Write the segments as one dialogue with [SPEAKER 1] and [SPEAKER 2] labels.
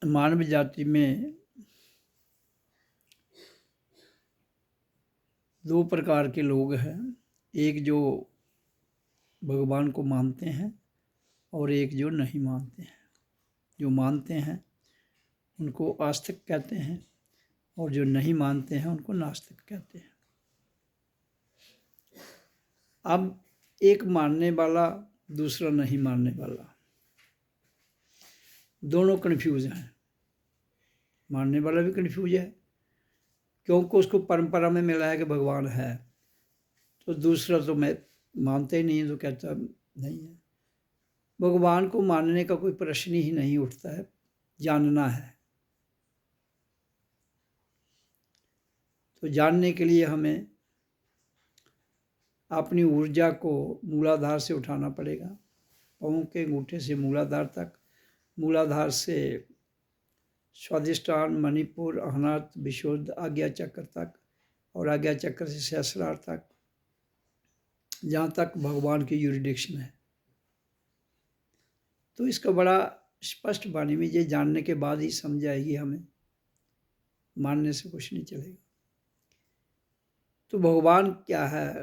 [SPEAKER 1] मानव जाति में दो प्रकार के लोग हैं। एक जो भगवान को मानते हैं और एक जो नहीं मानते हैं। जो मानते हैं उनको आस्तिक कहते हैं और जो नहीं मानते हैं उनको नास्तिक कहते हैं। अब एक मानने वाला दूसरा नहीं मानने वाला, दोनों कन्फ्यूज हैं। मानने वाला भी कन्फ्यूज है क्योंकि उसको परंपरा में मिला है कि भगवान है, तो दूसरा तो मैं मानते ही नहीं, तो कहता नहीं है। भगवान को मानने का कोई प्रश्न ही नहीं उठता है, जानना है। तो जानने के लिए हमें अपनी ऊर्जा को मूलाधार से उठाना पड़ेगा, पाँव के अंगूठे से मूलाधार तक, मूलाधार से स्वादिष्टान, मणिपुर, अहनात, विशुद्ध, आज्ञा चक्र तक और आज्ञा चक्र से सहस्रार तक, जहाँ तक भगवान की यूरिडिक्शन है। तो इसका बड़ा स्पष्ट वाणी में ये जानने के बाद ही समझ आएगी हमें, मानने से कुछ नहीं चलेगा। तो भगवान क्या है?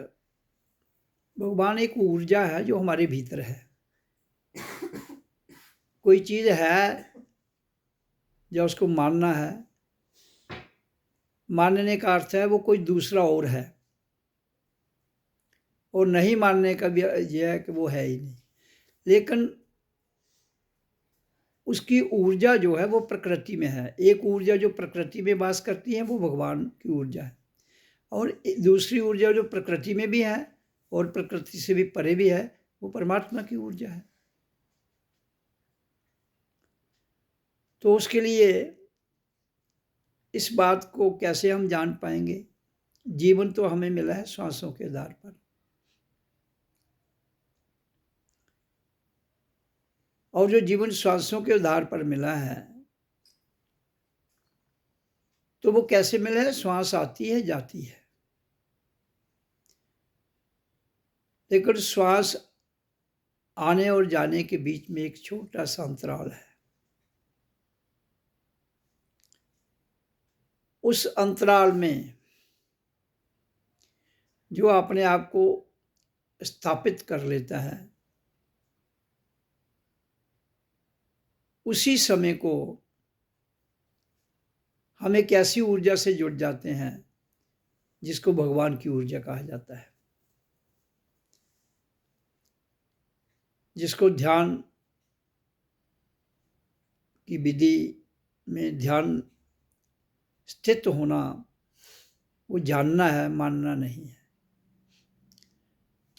[SPEAKER 1] भगवान एक ऊर्जा है जो हमारे भीतर है। कोई चीज़ है जो उसको मानना है, मानने का अर्थ है वो कोई दूसरा और है, और नहीं मानने का भी यह है कि वो है ही नहीं। लेकिन उसकी ऊर्जा जो है वो प्रकृति में है। एक ऊर्जा जो प्रकृति में वास करती है वो भगवान की ऊर्जा है, और दूसरी ऊर्जा जो प्रकृति में भी है और प्रकृति से भी परे भी है, वो परमात्मा की ऊर्जा है। तो उसके लिए इस बात को कैसे हम जान पाएंगे? जीवन तो हमें मिला है श्वासों के आधार पर, और जो जीवन श्वासों के आधार पर मिला है तो वो कैसे मिला है? श्वास आती है, जाती है, लेकिन श्वास आने और जाने के बीच में एक छोटा सा अंतराल है। उस अंतराल में जो अपने आप को स्थापित कर लेता है, उसी समय को हम एक ऐसी ऊर्जा से जुड़ जाते हैं जिसको भगवान की ऊर्जा कहा जाता है, जिसको ध्यान की विधि में ध्यान स्थित होना, वो जानना है, मानना नहीं है।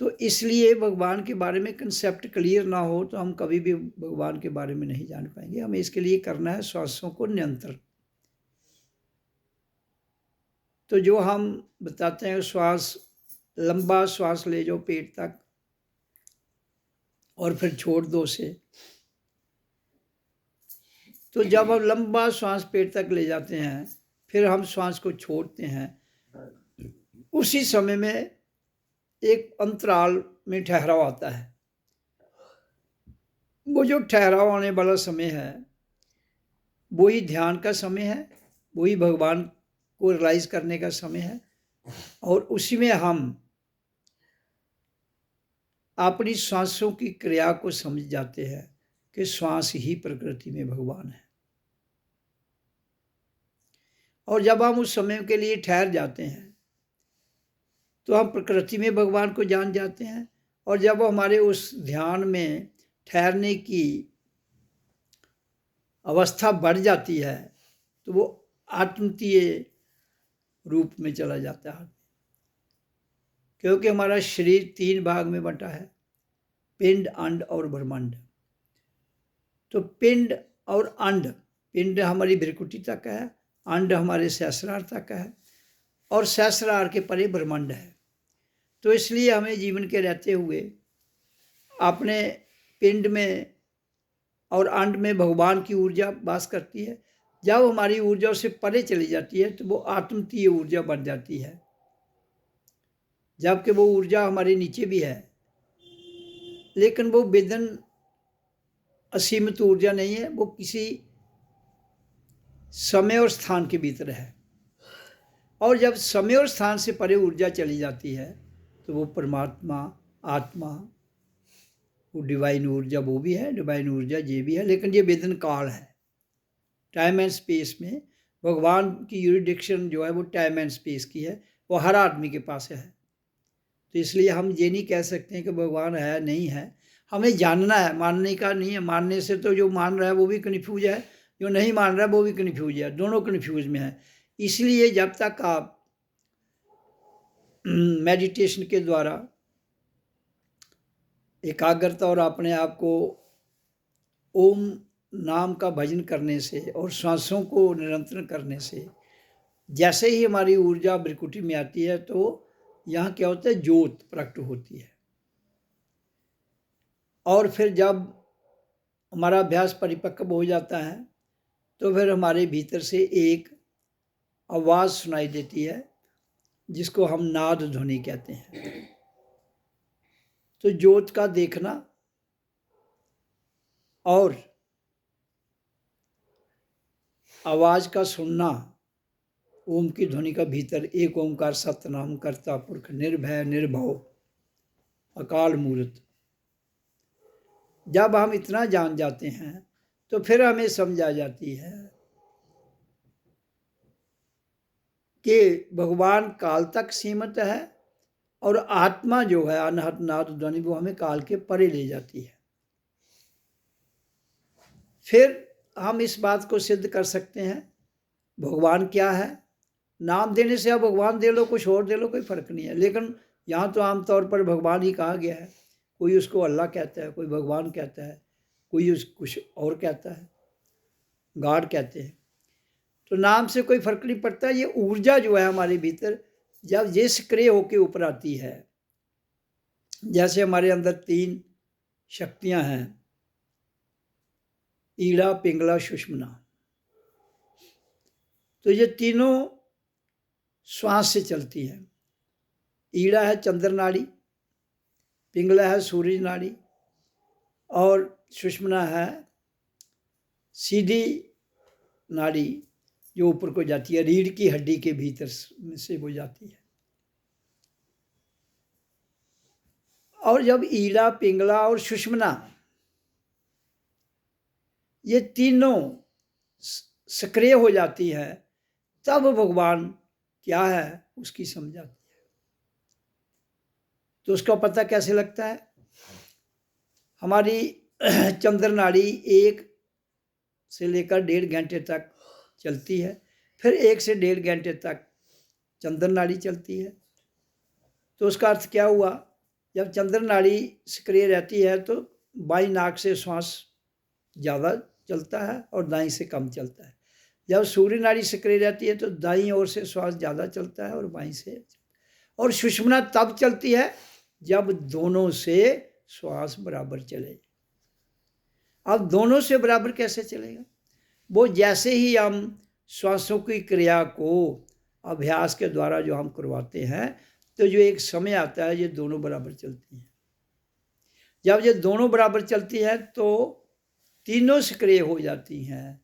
[SPEAKER 1] तो इसलिए भगवान के बारे में कंसेप्ट क्लियर ना हो तो हम कभी भी भगवान के बारे में नहीं जान पाएंगे। हमें इसके लिए करना है श्वासों को नियंत्रण। तो जो हम बताते हैं श्वास, लंबा श्वास ले जाओ पेट तक और फिर छोड़ दो उसे, तो जब हम लंबा श्वास पेट तक ले जाते हैं फिर हम श्वास को छोड़ते हैं, उसी समय में एक अंतराल में ठहराव आता है। वो जो ठहराव आने वाला समय है वही ध्यान का समय है, वही भगवान को रियलाइज करने का समय है, और उसी में हम अपनी सांसों की क्रिया को समझ जाते हैं कि श्वास ही प्रकृति में भगवान है। और जब हम उस समय के लिए ठहर जाते हैं तो हम प्रकृति में भगवान को जान जाते हैं, और जब हमारे उस ध्यान में ठहरने की अवस्था बढ़ जाती है तो वो आत्मतीय रूप में चला जाता है। क्योंकि हमारा शरीर 3 भाग में बंटा है, पिंड, अंड और ब्रह्मांड। तो पिंड और अंड, पिंड हमारी भ्रिकुटी तक है, अंड हमारे सहस्रार तक है, और सहस्रार के परे ब्रह्मांड है। तो इसलिए हमें जीवन के रहते हुए अपने पिंड में और अंड में भगवान की ऊर्जा वास करती है। जब हमारी ऊर्जा उससे परे चली जाती है तो वो आत्मतीय ऊर्जा बन जाती है, जबकि वो ऊर्जा हमारे नीचे भी है, लेकिन वो विदन असीमित ऊर्जा नहीं है, वो किसी समय और स्थान के भीतर है। और जब समय और स्थान से परे ऊर्जा चली जाती है तो वो परमात्मा, आत्मा, वो डिवाइन ऊर्जा वो भी है, डिवाइन ऊर्जा ये भी है, लेकिन ये वेदन काल है। टाइम एंड स्पेस में भगवान की यूरिडिक्शन जो है वो टाइम एंड स्पेस की है, वो हर आदमी के पास है। तो इसलिए हम ये नहीं कह सकते हैं कि भगवान है नहीं है, हमें जानना है, मानने का नहीं है। मानने से तो जो मान रहा है वो भी कन्फ्यूज है, जो नहीं मान रहा है वो भी कन्फ्यूज है, दोनों कन्फ्यूज में है। इसलिए जब तक आप मेडिटेशन के द्वारा एकाग्रता और अपने आप को ओम नाम का भजन करने से और सांसों को निरंतर करने से जैसे ही हमारी ऊर्जा ब्रिकुटी में आती है तो यहाँ क्या होता है, ज्योत प्रकट होती है। और फिर जब हमारा अभ्यास परिपक्व हो जाता है तो फिर हमारे भीतर से एक आवाज़ सुनाई देती है जिसको हम नाद ध्वनि कहते हैं। तो ज्योत का देखना और आवाज़ का सुनना, ओम की ध्वनि का भीतर एक ओंकार सतनाम करता पुरख निर्भय निर्भव अकाल मूर्त, जब हम इतना जान जाते हैं तो फिर हमें समझ आ जाती है कि भगवान काल तक सीमित है और आत्मा जो है अनहद नाद ध्वनि वो हमें काल के परे ले जाती है। फिर हम इस बात को सिद्ध कर सकते हैं भगवान क्या है। नाम देने से आप भगवान दे लो, कुछ और दे लो, कोई फ़र्क नहीं है, लेकिन यहाँ तो आमतौर पर भगवान ही कहा गया है। कोई उसको अल्लाह कहता है, कोई भगवान कहता है, कोई कुछ और कहता है, गॉड कहते हैं। तो नाम से कोई फ़र्क नहीं पड़ता। ये ऊर्जा जो है हमारे भीतर जब ये सक्रिय होकर ऊपर आती है, जैसे हमारे अंदर 3 शक्तियाँ हैं, ईड़ा, पिंगला, सुषुम्ना, तो ये तीनों श्वास से चलती है। ईड़ा है चंद्र नाड़ी, पिंगला है सूर्य नाड़ी और सुषुम्ना है सीधी नाड़ी जो ऊपर को जाती है, रीढ़ की हड्डी के भीतर से वो जाती है। और जब ईड़ा, पिंगला और सुषुम्ना ये तीनों सक्रिय हो जाती है तब भगवान क्या है उसकी समझ आती है। तो उसका पता कैसे लगता है? हमारी चंद्र नाड़ी 1 से लेकर 1.5 घंटे तक चलती है, फिर 1 से 1.5 घंटे तक चंद्र नाड़ी चलती है। तो उसका अर्थ क्या हुआ? जब चंद्र नाड़ी सक्रिय रहती है तो बाईं नाक से श्वास ज़्यादा चलता है और दाईं से कम चलता है। जब सूर्य नाड़ी सक्रिय रहती है तो दाईं ओर से श्वास ज़्यादा चलता है और बाईं से। और सुषुम्ना तब चलती है जब दोनों से श्वास बराबर चले। अब दोनों से बराबर कैसे चलेगा? वो जैसे ही हम श्वासों की क्रिया को अभ्यास के द्वारा जो हम करवाते हैं तो जो एक समय आता है ये दोनों बराबर चलती हैं। जब ये दोनों बराबर चलती हैं तो तीनों सक्रिय हो जाती हैं।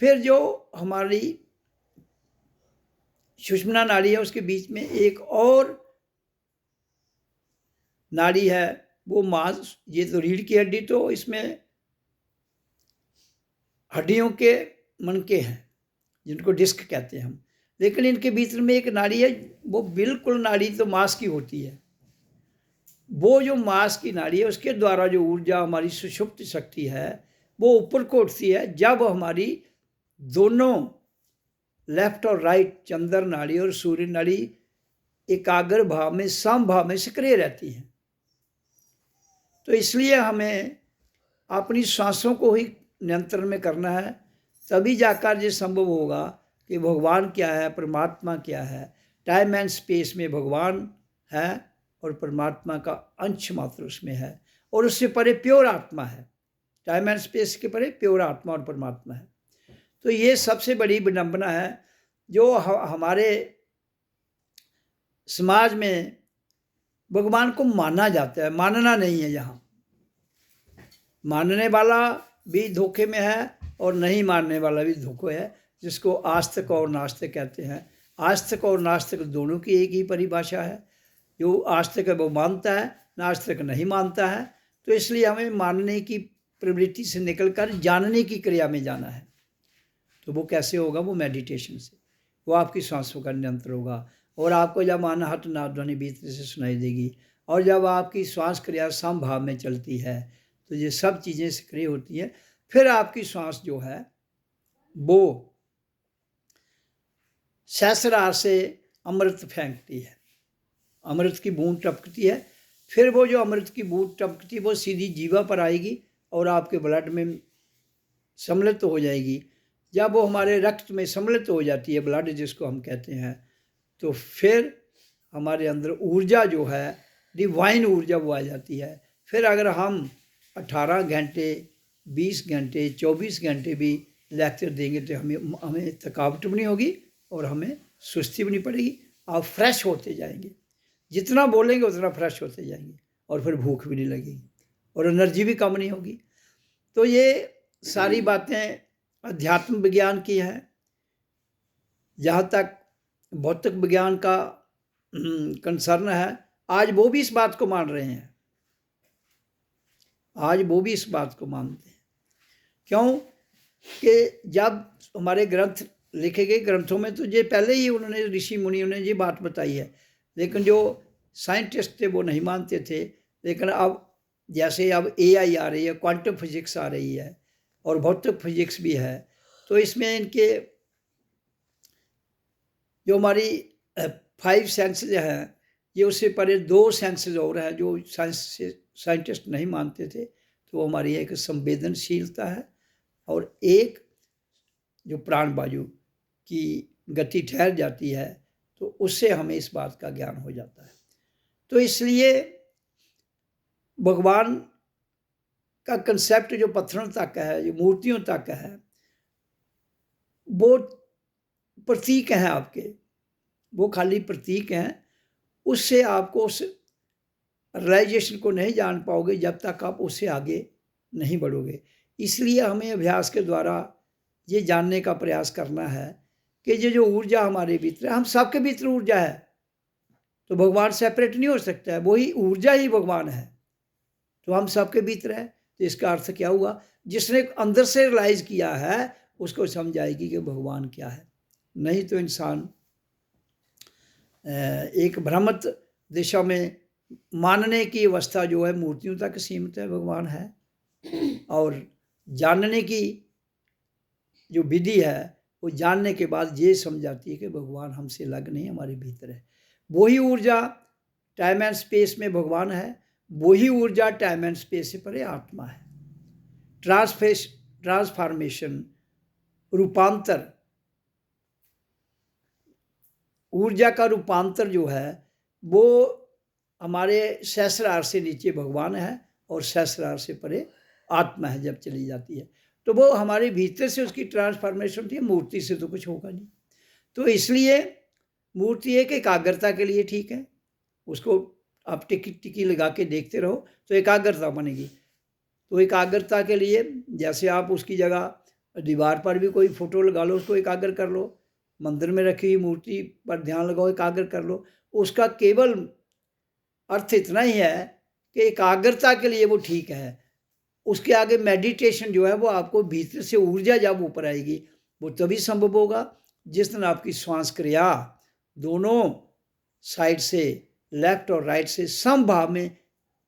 [SPEAKER 1] फिर जो हमारी सुषुम्ना नाड़ी है उसके बीच में एक और नाड़ी है, वो मांस, ये तो रीढ़ की हड्डी, तो इसमें हड्डियों के मनके हैं जिनको डिस्क कहते हैं हम, लेकिन इनके भीतर में एक नाड़ी है, वो बिल्कुल नाड़ी तो मांस की होती है। वो जो मांस की नाड़ी है उसके द्वारा जो ऊर्जा हमारी सुषुप्त शक्ति है वो ऊपर को उठती है जब हमारी दोनों लेफ्ट और राइट चंद्र नाड़ी और सूर्य नाड़ी एकाग्र भाव में, समभाव में सक्रिय रहती हैं। तो इसलिए हमें अपनी सांसों को ही नियंत्रण में करना है, तभी जाकर ये संभव होगा कि भगवान क्या है, परमात्मा क्या है। टाइम एंड स्पेस में भगवान है और परमात्मा का अंश मात्र उसमें है और उससे परे प्योर आत्मा है। टाइम एंड स्पेस के परे प्योर आत्मा और परमात्मा है। तो ये सबसे बड़ी विडंबना है जो हमारे समाज में भगवान को माना जाता है, मानना नहीं है। यहाँ मानने वाला भी धोखे में है और नहीं मानने वाला भी धोखे है। जिसको आस्तिक और नास्तिक कहते हैं। आस्तिक और नास्तिक दोनों की एक ही परिभाषा है। जो आस्तिक है वो मानता है, नास्तिक नहीं मानता है। तो इसलिए हमें मानने की प्रवृत्ति से निकलकर जानने की क्रिया में जाना है। तो वो कैसे होगा? वो मेडिटेशन से। वो आपकी सांसों का नियंत्रण होगा। और आपको जब अनहट नाद ध्वनि भीतर से सुनाई देगी, और जब आपकी श्वास क्रिया समभाव में चलती है, तो ये सब चीज़ें सक्रिय होती हैं। फिर आपकी श्वास जो है वो सहस्रार से अमृत फेंकती है, अमृत की बूंद टपकती है। फिर वो जो अमृत की बूंद टपकती है वो सीधी जीवा पर आएगी और आपके ब्लड में सम्मिलित हो जाएगी। जब वो हमारे रक्त में सम्मिलित हो जाती है, ब्लड जिसको हम कहते हैं, तो फिर हमारे अंदर ऊर्जा जो है, डिवाइन ऊर्जा, वो आ जाती है। फिर अगर हम 18 घंटे, 20 घंटे, 24 घंटे भी लेक्चर देंगे तो हमें थकावट भी नहीं होगी और हमें सुस्ती भी नहीं पड़ेगी। आप फ्रेश होते जाएंगे, जितना बोलेंगे उतना फ्रेश होते जाएंगे, और फिर भूख भी नहीं लगेगी और एनर्जी भी कम नहीं होगी। तो ये सारी बातें अध्यात्म विज्ञान की हैं। जहाँ तक भौतिक विज्ञान का कंसर्न है, आज वो भी इस बात को मान रहे हैं, आज वो भी इस बात को मानते हैं। क्यों? कि जब हमारे ग्रंथ लिखे गए, ग्रंथों में तो ये पहले ही उन्होंने, ऋषि मुनियों ने ये बात बताई है, लेकिन जो साइंटिस्ट थे वो नहीं मानते थे। लेकिन अब जैसे अब AI आ रही है, क्वांटम फिजिक्स आ रही है और भौतिक फिजिक्स भी है, तो इसमें इनके जो हमारी 5 सेंसेज हैं, ये उससे परे 2 सेंसेज और हैं जो साइंटिस्ट नहीं मानते थे। तो वो हमारी एक संवेदनशीलता है और एक जो प्राण वायु की गति ठहर जाती है, तो उससे हमें इस बात का ज्ञान हो जाता है। तो इसलिए भगवान का कंसेप्ट जो पत्थरों तक है, जो मूर्तियों तक है, वो प्रतीक हैं आपके, वो खाली प्रतीक हैं। उससे आपको उस रियलाइजेशन को नहीं जान पाओगे जब तक आप उससे आगे नहीं बढ़ोगे। इसलिए हमें अभ्यास के द्वारा ये जानने का प्रयास करना है कि ये जो ऊर्जा हमारे भीतर है, हम सबके भीतर ऊर्जा है, तो भगवान सेपरेट नहीं हो सकता है, वही ऊर्जा ही भगवान है, तो हम सबके भीतर है। तो इसका अर्थ क्या हुआ? जिसने अंदर से रियलाइज किया है उसको समझ आएगी कि भगवान क्या है। नहीं तो इंसान एक भ्रमित दिशा में मानने की अवस्था जो है मूर्तियों तक सीमित है, भगवान है। और जानने की जो विधि है वो जानने के बाद ये समझाती है कि भगवान हमसे अलग नहीं, हमारे भीतर है। वही ऊर्जा टाइम एंड स्पेस में भगवान है, वही ऊर्जा टाइम एंड स्पेस से परे आत्मा है। ट्रांसफॉर्मेशन, रूपांतर, ऊर्जा का रूपांतर जो है वो हमारे सहस्रार से नीचे भगवान है और सहस्रार से परे आत्मा है। जब चली जाती है तो वो हमारे भीतर से उसकी ट्रांसफॉर्मेशन होती है, मूर्ति से तो कुछ होगा नहीं। तो इसलिए मूर्ति एक एकाग्रता के लिए ठीक है, उसको आप टिकी लगा के देखते रहो तो एकाग्रता बनेगी। तो एकाग्रता के लिए जैसे आप उसकी जगह दीवार पर भी कोई फोटो लगा लो, उसको एकाग्र कर लो, मंदिर में रखी हुई मूर्ति पर ध्यान लगाओ, एकाग्र कर लो। उसका केवल अर्थ इतना ही है कि एकाग्रता के लिए वो ठीक है। उसके आगे मेडिटेशन जो है वो आपको भीतर से ऊर्जा जब ऊपर आएगी वो तभी संभव होगा जिस दिन आपकी श्वास क्रिया दोनों साइड से, लेफ्ट और राइट से समभाव में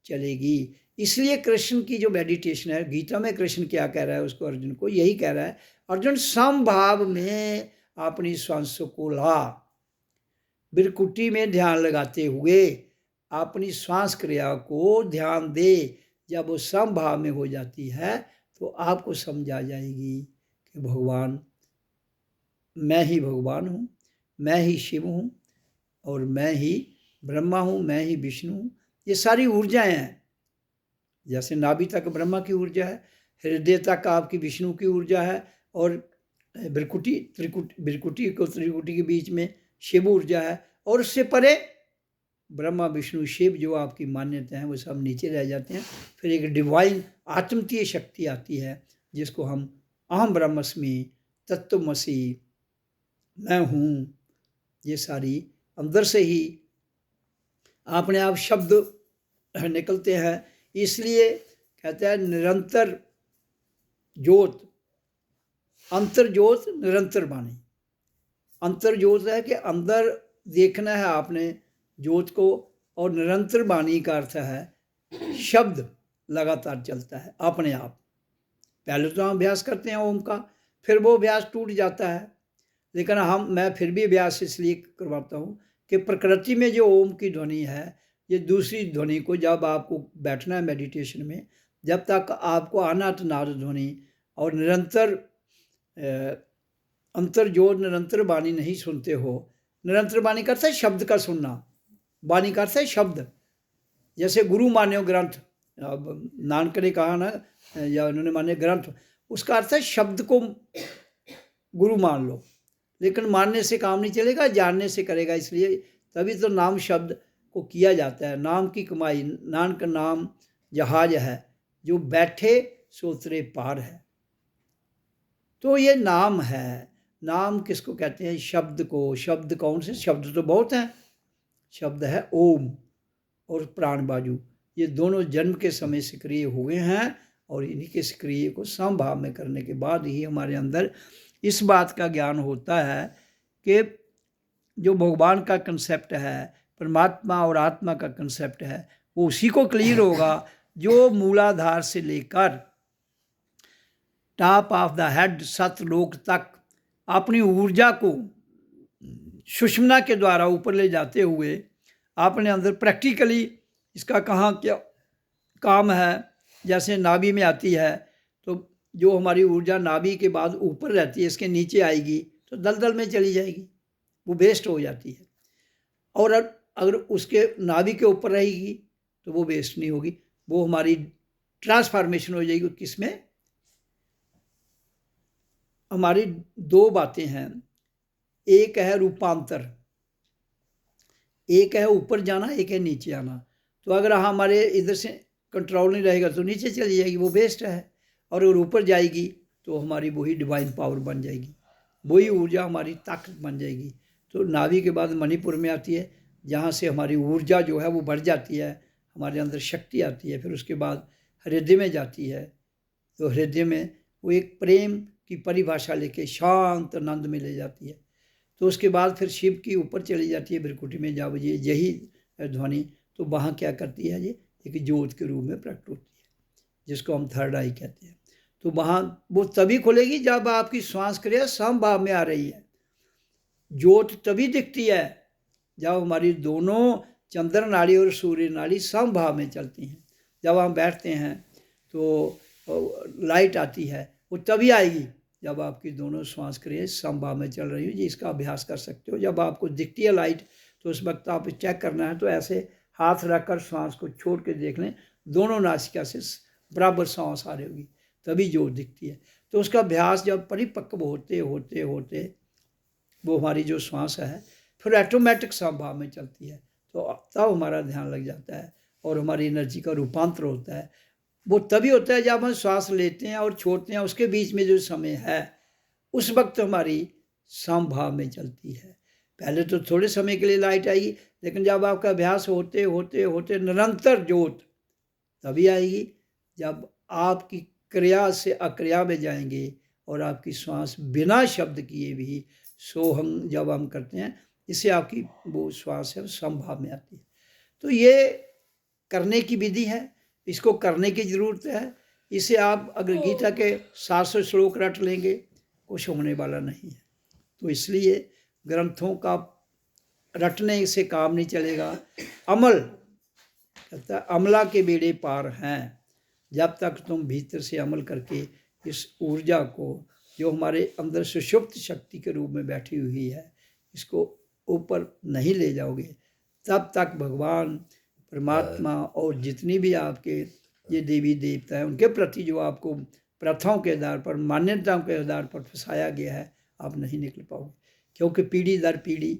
[SPEAKER 1] चलेगी। इसलिए कृष्ण की जो मेडिटेशन है, गीता में कृष्ण क्या कह रहा है उसको, अर्जुन को यही कह रहा है, अर्जुन समभाव में अपनी श्वासों को ला, बिरकुटी में ध्यान लगाते हुए अपनी श्वास क्रिया को ध्यान दे। जब वो समभाव में हो जाती है तो आपको समझ आ जाएगी कि भगवान, मैं ही भगवान हूँ, मैं ही शिव हूँ और मैं ही ब्रह्मा हूँ, मैं ही विष्णु हूँ। ये सारी ऊर्जाएं हैं। जैसे नाभि तक ब्रह्मा की ऊर्जा है, हृदय तक आपकी विष्णु की ऊर्जा है और बिरकुटी के बीच में शिव ऊर्जा है, और उससे परे ब्रह्मा विष्णु शिव जो आपकी मान्यता है वो सब नीचे रह जाते हैं। फिर एक डिवाइन आत्मतीय शक्ति आती है जिसको हम अहम ब्रह्मस्मि तत्वमसि, मैं हूँ, ये सारी अंदर से ही अपने आप शब्द निकलते हैं। इसलिए कहते हैं निरंतर ज्योत, अंतर ज्योत निरंतर वाणी। अंतर ज्योत है कि अंदर देखना है आपने ज्योत को, और निरंतर वाणी का अर्थ है शब्द लगातार चलता है अपने आप। पहले तो हम अभ्यास करते हैं ओम का, फिर वो अभ्यास टूट जाता है, लेकिन मैं फिर भी अभ्यास इसलिए करवाता हूँ कि प्रकृति में जो ओम की ध्वनि है, ये दूसरी ध्वनि को जब आपको बैठना है मेडिटेशन में, जब तक आपको अनाथ नाद ध्वनि और निरंतर अंतर जोड़ निरंतर वाणी नहीं सुनते हो। निरंतर वाणी करता है शब्द का सुनना, वाणी करता है शब्द। जैसे गुरु मान्यो ग्रंथ, नानक ने कहा ना, या उन्होंने माने ग्रंथ, उसका अर्थ है शब्द को गुरु मान लो। लेकिन मानने से काम नहीं चलेगा, जानने से करेगा। इसलिए तभी तो नाम शब्द को किया जाता है। नाम की कमाई, नानक नाम जहाज है, जो बैठे सोतरे पार है। तो ये नाम है। नाम किसको कहते हैं? शब्द को। शब्द कौन से? शब्द तो बहुत हैं। शब्द है ओम और प्राण बाजू, ये दोनों जन्म के समय सक्रिय हुए हैं, और इन्हीं के सक्रिय को समभाव में करने के बाद ही हमारे अंदर इस बात का ज्ञान होता है कि जो भगवान का कंसेप्ट है, परमात्मा और आत्मा का कंसेप्ट है, वो उसी को क्लियर होगा जो मूलाधार से लेकर टॉप ऑफ द हेड सतलोक तक अपनी ऊर्जा को सुषुम्ना के द्वारा ऊपर ले जाते हुए अपने अंदर प्रैक्टिकली इसका कहाँ क्या काम है। जैसे नाभि में आती है, तो जो हमारी ऊर्जा नाभि के बाद ऊपर रहती है, इसके नीचे आएगी तो दलदल में चली जाएगी, वो वेस्ट हो जाती है। और अगर उसके नाभि के ऊपर रहेगी तो वो वेस्ट नहीं होगी, वो हमारी ट्रांसफॉर्मेशन हो जाएगी। किसमें? हमारी दो बातें हैं, एक है रूपांतर, एक है ऊपर जाना, एक है नीचे आना। तो अगर हमारे इधर से कंट्रोल नहीं रहेगा तो नीचे चली जाएगी, वो वेस्ट है। और अगर ऊपर जाएगी तो हमारी वही डिवाइन पावर बन जाएगी, वही ऊर्जा हमारी ताकत बन जाएगी। तो नाभि के बाद मणिपुर में आती है, जहाँ से हमारी ऊर्जा जो है वो बढ़ जाती है, हमारे अंदर शक्ति आती है। फिर उसके बाद हृदय में जाती है, तो हृदय में वो एक प्रेम की परिभाषा लेके शांत आनंद में ले जाती है। तो उसके बाद फिर शिव की ऊपर चली जाती है भ्रिकुटी में, जब ये यही ध्वनि, तो वहाँ क्या करती है, ये एक ज्योत के रूप में प्रकट होती है, जिसको हम थर्ड आई कहते हैं। तो वहाँ वो तभी खुलेगी जब आपकी श्वास क्रिया समभाव में आ रही है। ज्योत तभी दिखती है जब हमारी दोनों चंद्र नाड़ी और सूर्य नाड़ी समभाव में चलती हैं। जब हम बैठते हैं तो लाइट आती है, वो तभी आएगी जब आपकी दोनों श्वास क्रिया समभाव में चल रही हो। जी, इसका अभ्यास कर सकते हो। जब आपको दिखती है लाइट, तो उस वक्त आप चेक करना है तो ऐसे हाथ रखकर श्वास को छोड़ के देख लें, दोनों नासिका से बराबर सांस आ रही होगी, तभी जोर दिखती है। तो उसका अभ्यास जब परिपक्व होते होते होते वो हमारी जो श्वास है फिर ऑटोमेटिक समभाव में चलती है, तो तब हमारा ध्यान लग जाता है और हमारी एनर्जी का रूपांतर होता है। वो तभी होता है जब हम श्वास लेते हैं और छोड़ते हैं, उसके बीच में जो समय है उस वक्त हमारी समभाव में चलती है। पहले तो थोड़े समय के लिए लाइट आएगी, लेकिन जब आपका अभ्यास होते होते होते निरंतर ज्योत तभी आएगी जब आपकी क्रिया से अक्रिया में जाएंगे और आपकी श्वास बिना शब्द किए भी सोहम जब हम करते हैं, इससे आपकी वो श्वास है समभाव में आती है। तो ये करने की विधि है, इसको करने की ज़रूरत है। इसे आप अगर गीता के 700 श्लोक रट लेंगे, कुछ होने वाला नहीं है। तो इसलिए ग्रंथों का रटने से काम नहीं चलेगा। अमल कहता है, अमला के बेड़े पार हैं। जब तक तुम भीतर से अमल करके इस ऊर्जा को, जो हमारे अंदर सुषुप्त शक्ति के रूप में बैठी हुई है, इसको ऊपर नहीं ले जाओगे, तब तक भगवान परमात्मा और जितनी भी आपके ये देवी देवता हैं, उनके प्रति जो आपको प्रथाओं के आधार पर, मान्यताओं के आधार पर फंसाया गया है, आप नहीं निकल पाओगे। क्योंकि पीढ़ी दर पीढ़ी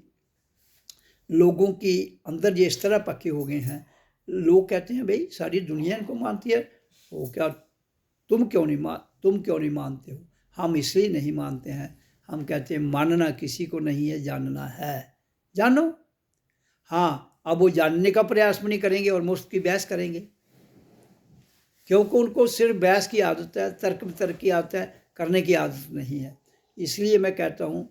[SPEAKER 1] लोगों के अंदर ये इस तरह पक्के हो गए हैं। लोग कहते हैं भाई सारी दुनिया इनको मानती है, वो क्या तुम क्यों नहीं मानते हो? हम इसलिए नहीं मानते हैं, हम कहते हैं मानना किसी को नहीं है, जानना है। जानो। हाँ, अब वो जानने का प्रयास भी नहीं करेंगे और मुफ्त की बहस करेंगे, क्योंकि उनको सिर्फ बहस की आदत है, तर्क वितर्क की आदत है, करने की आदत नहीं है। इसलिए मैं कहता हूँ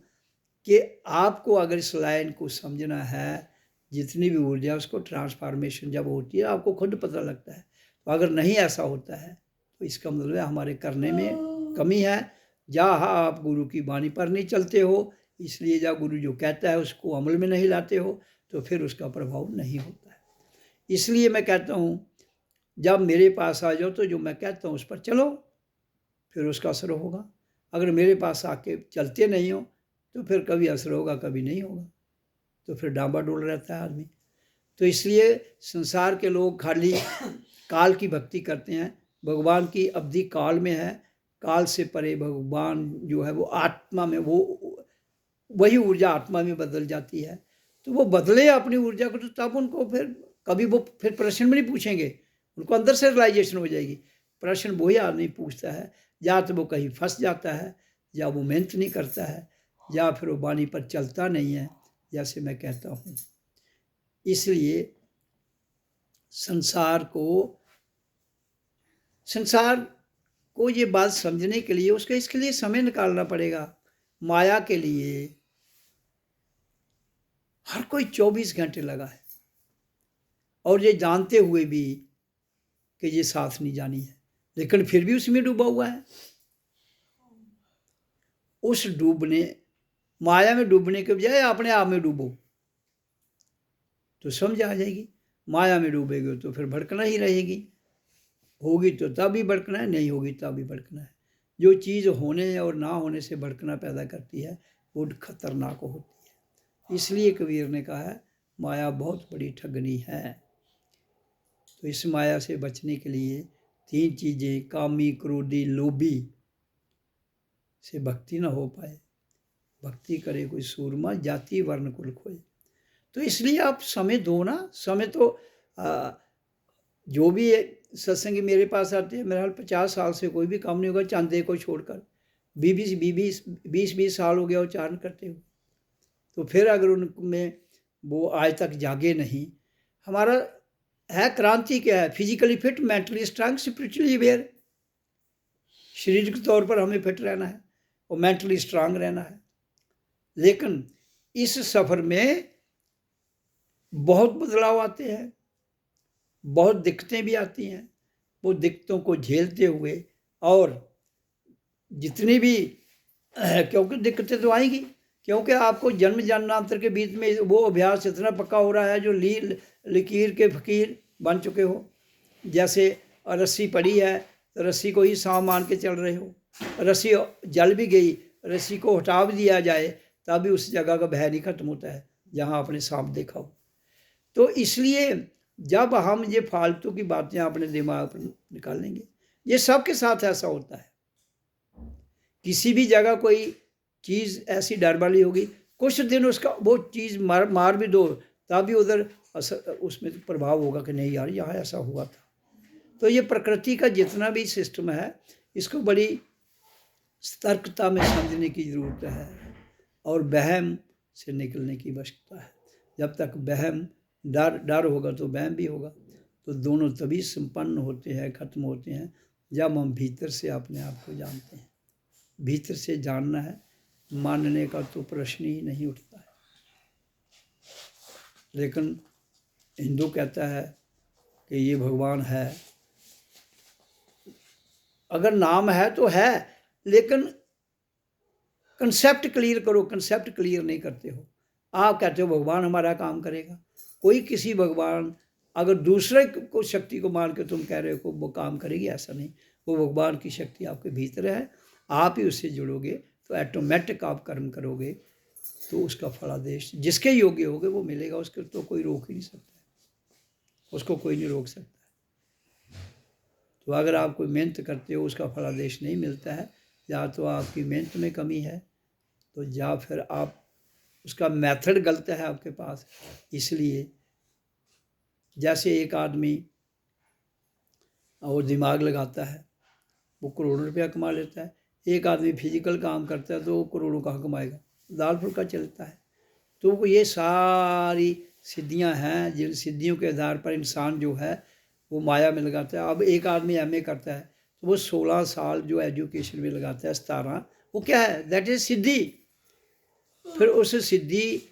[SPEAKER 1] कि आपको अगर इस लाइन को समझना है, जितनी भी ऊर्जा उसको ट्रांसफॉर्मेशन जब होती है आपको खुद पता लगता है। तो अगर नहीं ऐसा होता है तो इसका मतलब है हमारे करने में कमी है। जहाँ आप गुरु की वाणी पर नहीं चलते हो, इसलिए जब गुरु जो कहता है उसको अमल में नहीं लाते हो, तो फिर उसका प्रभाव नहीं होता है। इसलिए मैं कहता हूँ जब मेरे पास आ जाओ तो जो मैं कहता हूँ उस पर चलो, फिर उसका असर होगा। अगर मेरे पास आके चलते नहीं हो तो फिर कभी असर होगा, कभी नहीं होगा, तो फिर डामाडोल रहता है आदमी। तो इसलिए संसार के लोग खाली काल की भक्ति करते हैं, भगवान की अवधि काल में है, काल से परे भगवान जो है वो आत्मा में, वो वही ऊर्जा आत्मा में बदल जाती है। तो वो बदले अपनी ऊर्जा को, तो तब उनको फिर कभी वो फिर प्रश्न भी नहीं पूछेंगे, उनको अंदर से रियलाइजेशन हो जाएगी। प्रश्न वही आदमी पूछता है या तो वो कहीं फंस जाता है, या वो मेहनत नहीं करता है, या फिर वो वाणी पर चलता नहीं है, जैसे मैं कहता हूँ। इसलिए संसार को ये बात समझने के लिए उसके इसके लिए समय निकालना पड़ेगा। माया के लिए हर कोई 24 घंटे लगा है, और ये जानते हुए भी कि ये साथ नहीं जानी है, लेकिन फिर भी उसमें डूबा हुआ है। उस डूबने, माया में डूबने के बजाय अपने आप में डूबो तो समझ आ जाएगी। माया में डूबेगे तो फिर भड़कना ही रहेगी, होगी तो तब भी भड़कना है, नहीं होगी तब भी भड़कना है। जो चीज़ होने और ना होने से भड़कना पैदा करती है वो खतरनाक होती है। इसलिए कबीर ने कहा है माया बहुत बड़ी ठगनी है। तो इस माया से बचने के लिए 3 चीज़ें, कामी, क्रोधी, लोभी से भक्ति ना हो पाए। भक्ति करे कोई सूरमा, जाति वर्ण कुल खोए। तो इसलिए आप समय दो ना। समय तो जो भी सत्संगी मेरे पास आते हैं, मेरे हाल 50 साल से कोई भी काम नहीं होगा चांदे को छोड़कर। 20-20 साल हो गया उच्चारण करते हुए। तो फिर अगर उनमें वो आज तक जागे नहीं, हमारा है क्रांति क्या है, physically fit, mentally strong, spiritually aware. शारीरिक तौर पर हमें फिट रहना है और मेंटली स्ट्रांग रहना है। लेकिन इस सफ़र में बहुत बदलाव आते हैं, बहुत दिक्कतें भी आती हैं। वो दिक्कतों को झेलते हुए, और जितनी भी क्योंकि दिक्कतें तो आएंगी, क्योंकि आपको जन्म जन्मांतर के बीच में वो अभ्यास इतना पक्का हो रहा है जो लकीर के फकीर बन चुके हो। जैसे रस्सी पड़ी है तो रस्सी को ही सांप मान के चल रहे हो, रस्सी जल भी गई, रस्सी को हटा भी दिया जाए तभी उस जगह का भय नहीं खत्म होता है जहाँ आपने सांप देखा हो। तो इसलिए जब हम ये फालतू की बातें अपने दिमाग पर निकालेंगे, ये सबके साथ ऐसा होता है। किसी भी जगह कोई चीज़ ऐसी डर वाली होगी, कुछ दिन उसका वो चीज़ मार भी दो तभी उधर असर उसमें प्रभाव होगा कि नहीं यार यहाँ ऐसा हुआ था। तो ये प्रकृति का जितना भी सिस्टम है, इसको बड़ी सतर्कता में समझने की ज़रूरत है और वहम से निकलने की आवश्यकता है। जब तक वहम डर होगा तो वहम भी होगा। तो दोनों तभी संपन्न होते हैं, खत्म होते हैं, जब हम भीतर से अपने आप को जानते हैं। भीतर से जानना है, मानने का तो प्रश्न ही नहीं उठता है। लेकिन हिंदू कहता है कि ये भगवान है। अगर नाम है तो है, लेकिन कंसेप्ट क्लियर करो। कंसेप्ट क्लियर नहीं करते हो। आप कहते हो भगवान हमारा काम करेगा। कोई किसी भगवान, अगर दूसरे को शक्ति को मान के तुम कह रहे हो वो काम करेगी, ऐसा नहीं। वो भगवान की शक्ति आपके भीतर है, आप ही उससे जुड़ोगे तो ऑटोमेटिक आप कर्म करोगे तो उसका फलादेश जिसके योग्य होगे वो मिलेगा। उसको तो कोई रोक ही नहीं सकता, उसको कोई नहीं रोक सकता। तो अगर आप कोई मेहनत करते हो उसका फलादेश नहीं मिलता है, या तो आपकी मेहनत में कमी है, तो या फिर आप उसका मेथड गलत है आपके पास। इसलिए जैसे एक आदमी और दिमाग लगाता है, वो करोड़ों रुपया कमा लेता है। एक आदमी फिजिकल काम करता है तो वो करोड़ों कहाँ कमाएगा, दाल फुल्का चलता है। तो ये सारी सिद्धियां हैं जिन सिद्धियों के आधार पर इंसान जो है वो माया में लगाता है। अब एक आदमी एमए करता है तो वो 16 साल जो एजुकेशन में लगाता है, 17, वो क्या है, दैट इज सिद्धि। फिर उस सिद्धि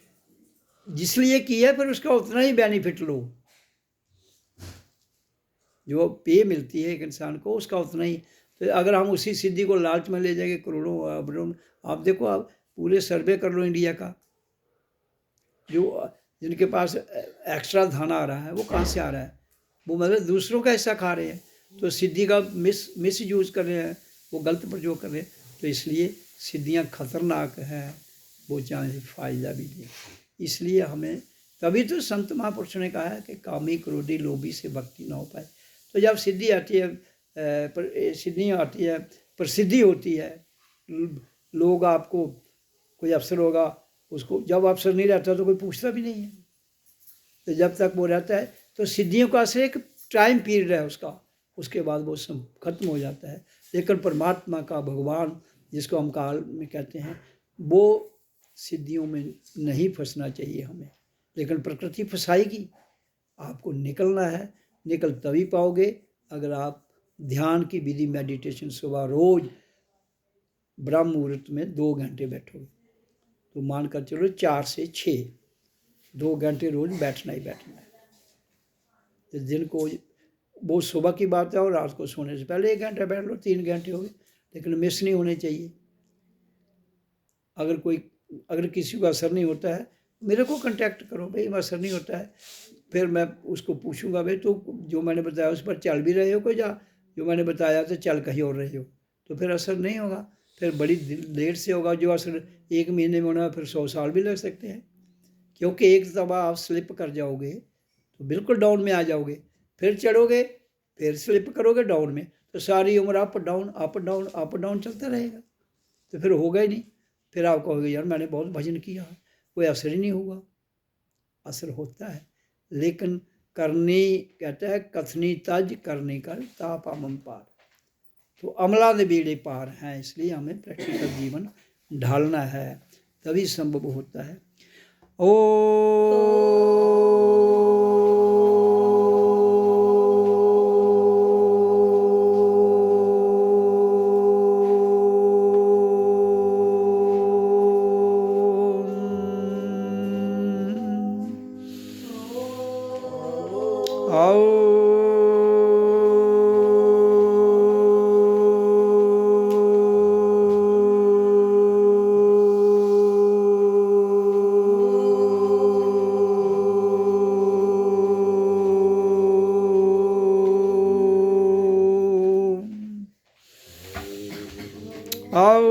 [SPEAKER 1] जिसलिए की है फिर उसका उतना ही बेनिफिट लो, जो पे मिलती है एक इंसान को उसका उतना ही। तो अगर हम उसी सिद्धि को लालच में ले जाएंगे करोड़ों अरबों, आप देखो, आप पूरे सर्वे कर लो इंडिया का, जो जिनके पास एक्स्ट्रा धन आ रहा है वो कहाँ से आ रहा है, वो मतलब दूसरों का हिस्सा खा रहे हैं, तो सिद्धि का मिस यूज कर रहे हैं, वो गलत प्रयोग कर रहे हैं। तो इसलिए सिद्धियाँ खतरनाक हैं, वो चाहे फायदा भी दें। इसलिए हमें, तभी तो संत महापुरुषों ने कहा है कि कामी क्रोधी लोभी से भक्ति ना हो पाए। तो जब सिद्धि आती है, सिद्धियाँ आती है, प्रसिद्धि होती है, लोग आपको, कोई अफसर होगा उसको, जब अफसर नहीं रहता तो कोई पूछता भी नहीं है, तो जब तक वो रहता है तो सिद्धियों का असर एक टाइम पीरियड है उसका, उसके बाद वो सब खत्म हो जाता है। लेकिन परमात्मा का, भगवान जिसको हम काल में कहते हैं, वो सिद्धियों में नहीं फंसना चाहिए हमें, लेकिन प्रकृति फंसाएगी। आपको निकलना है, निकल तभी पाओगे अगर आप ध्यान की विधि, मेडिटेशन सुबह रोज ब्रह्म मुहूर्त में 2 घंटे बैठोगे, तो मान कर चलो 4 से 6, 2 घंटे रोज बैठना ही बैठना है। तो दिन को वो सुबह की बात है, और रात को सोने से पहले 1 घंटा बैठ लो, 3 घंटे हो गए, लेकिन मिस नहीं होने चाहिए। अगर किसी को असर नहीं होता है मेरे को कांटेक्ट करो, भाई असर नहीं होता है, फिर मैं उसको पूछूंगा, भाई तो जो मैंने बताया उस पर चल भी रहे हो कोई, जो मैंने बताया तो चल कहीं और रहे हो, तो फिर असर नहीं होगा, फिर बड़ी देर से होगा। जो असर 1 महीने में होना फिर 100 साल भी लग सकते हैं, क्योंकि एक दफ़ा आप स्लिप कर जाओगे तो बिल्कुल डाउन में आ जाओगे, फिर चढ़ोगे, फिर स्लिप करोगे डाउन में, तो सारी उम्र up down up down up down चलता रहेगा, तो फिर होगा ही नहीं। फिर आप कहोगे यार मैंने बहुत भजन किया, कोई असर ही नहीं हुआ। असर होता है, लेकिन करनी, कहता है कथनी तज करनी कर तापा मम पार, तो अमला दे बेड़े पार हैं। इसलिए हमें प्रैक्टिकल जीवन ढालना है, तभी संभव होता है। ओ आओ